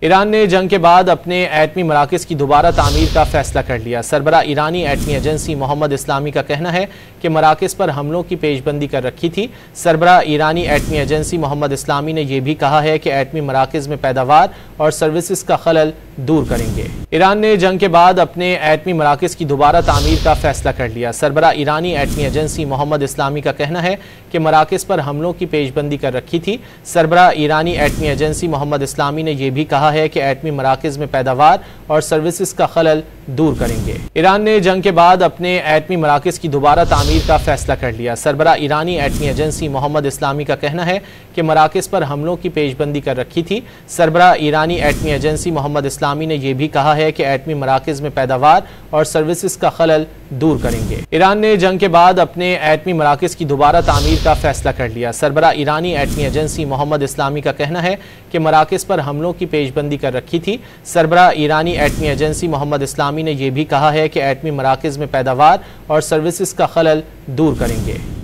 ایران نے جنگ کے بعد اپنے ایٹمی مراکز کی دوبارہ تعمیر کا فیصلہ کر لیا۔ سربراہ ایرانی ایٹمی ایجنسی محمد اسلامی کا کہنا ہے کہ مراکز پر حملوں کی پیش بندی کر رکھی تھی۔ سربراہ ایرانی ایٹمی ایجنسی محمد اسلامی نے یہ بھی کہا ہے کہ ایٹمی مراکز میں پیداوار اور سروسز کا خلل دور کریں گے۔ ایران نے جنگ کے بعد اپنے ایٹمی مراکز کی دوبارہ تعمیر کا فیصلہ کر لیا۔ سربراہ ایرانی ایٹمی ایجنسی محمد اسلامی کا کہنا ہے کہ مراکز پر حملوں کی پیش بندی کر رکھی تھی۔ سربراہ ایرانی ایٹمی ایجنسی محمد اسلامی نے یہ بھی کہا ہے کہ ایٹمی مراکز میں پیداوار اور سروسز کا خلل دور کریں گے۔ ایران نے جنگ کے بعد اپنے ایٹمی مراکز کی دوبارہ تعمیر کا فیصلہ کر لیا۔ سربراہ ایرانی ایٹمی ایجنسی محمد اسلامی کا کہنا ہے کہ مراکز پر حملوں کی پیش بندی کر رکھی تھی۔ سربراہ ایرانی ایٹمی ایجنسی محمد اسلامی نے یہ بھی کہا ہے کہ ایٹمی مراکز میں پیداوار اور سروسز کا خلل دور کریں گے۔ ایران نے جنگ کے بعد اپنے ایٹمی مراکز کی دوبارہ تعمیر کا فیصلہ کر لیا۔ سربراہ ایرانی ایٹمی ایجنسی محمد اسلامی کا کہنا ہے کہ مراکز پر حملوں کی پیش بندی کر رکھی تھی۔ سربراہ ایرانی ایٹمی ایجنسی محمد اسلامی نے یہ بھی کہا ہے کہ ایٹمی مراکز میں پیداوار اور سروسز کا خلل دور کریں گے۔